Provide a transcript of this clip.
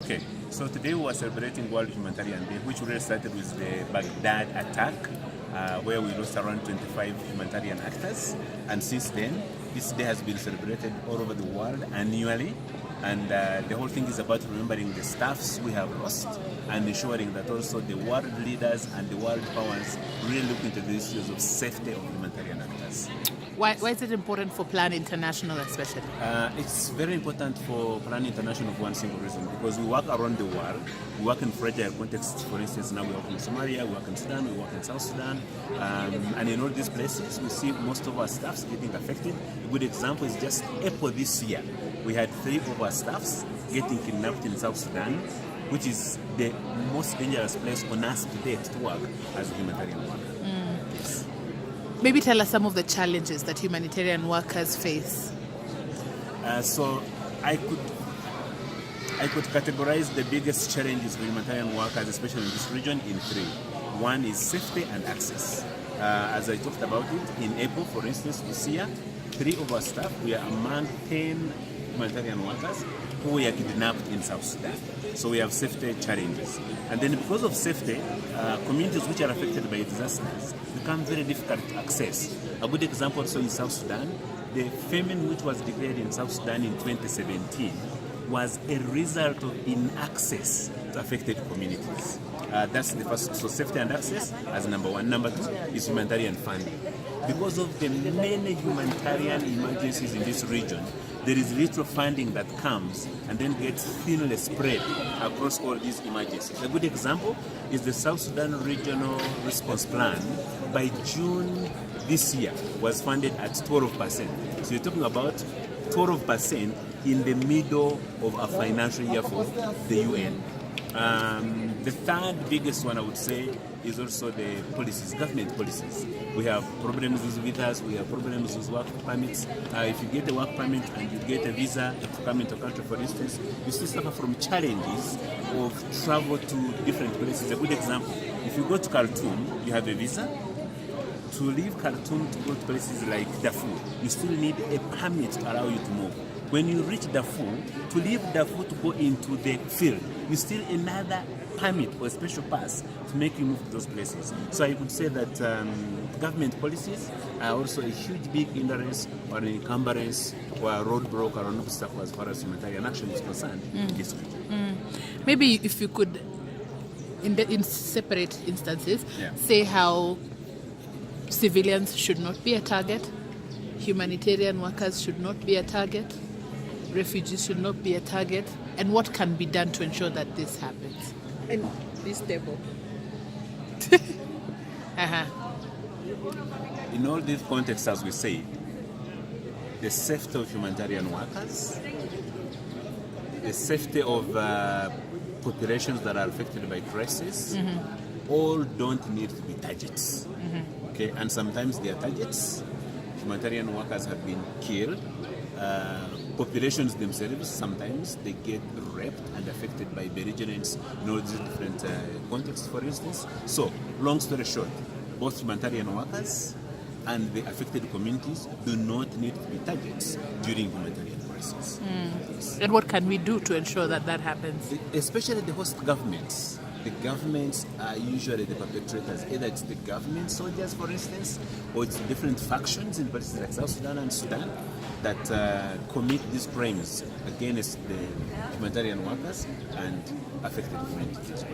Okay, so today we are celebrating World Humanitarian Day, which really started with the Baghdad attack, where we lost around 25 humanitarian actors. And since then, this day has been celebrated all over the world annually. And the whole thing is about remembering the staffs we have lost and ensuring that also the world leaders and the world powers really look into the issues of safety of humanitarian actors. Why is it important for Plan International especially? It's very important for Plan International for one single reason, because we work around the world. We work in fragile contexts. For instance, now we work in Somalia, we work in Sudan, we work in South Sudan. And in all these places, we see most of our staffs getting affected. A good example is just April this year. We had 3 of our staffs getting kidnapped in South Sudan, which is the most dangerous place on us today to work as a humanitarian worker. Yes. Maybe tell us some of the challenges that humanitarian workers face. So I could categorize the biggest challenges for humanitarian workers, especially in this region, in 3. One is safety and access. As I talked about it, in April, for instance, this year, 3 of our staff, we are among 10 humanitarian workers who were kidnapped in South Sudan. So we have safety challenges. And then because of safety, communities which are affected by disasters become very difficult to access. A good example also in South Sudan, the famine which was declared in South Sudan in 2017 was a result of inaccess to affected communities. That's the first. So safety and access as number 1. Number 2 is humanitarian funding. Because of the many humanitarian emergencies in this region, there is little funding that comes and then gets thinly spread across all these emergencies. A good example is the South Sudan Regional Response Plan. By June this year was funded at 12%. So you're talking about 12% in the middle of a financial year for the UN. The third biggest one, I would say, is also the policies, government policies. We have problems with visas, we have problems with work permits. If you get a work permit and you get a visa to come into a country, for instance, you still suffer from challenges of travel to different places. A good example, if you go to Khartoum, you have a visa. To leave Khartoum to go to places like Darfur, you still need a permit to allow you to move. When you reach Darfur, to leave Darfur to go into the field, you still another permit or a special pass to make you move to those places. So I would say that government policies are also a huge big hindrance or an encumbrance or a roadblock or an obstacle as far as humanitarian action is concerned in this region. Maybe if you could, in separate instances, say how civilians should not be a target, humanitarian workers should not be a target, refugees should not be a target, and what can be done to ensure that this happens? And be stable. In all these contexts, as we say, the safety of humanitarian workers, the safety of populations that are affected by crisis, all don't need to be targets. Okay, and sometimes they are targets. Humanitarian workers have been killed. Populations themselves, sometimes they get raped and affected by belligerents in all these different contexts, for instance. So, long story short, both humanitarian workers and the affected communities do not need to be targets during humanitarian crisis. Yes. And what can we do to ensure that that happens? Especially the host governments. The governments are usually the perpetrators. Either it's the government soldiers, for instance, or it's different factions in places like South Sudan and Sudan that commit these crimes against the humanitarian workers and affected communities.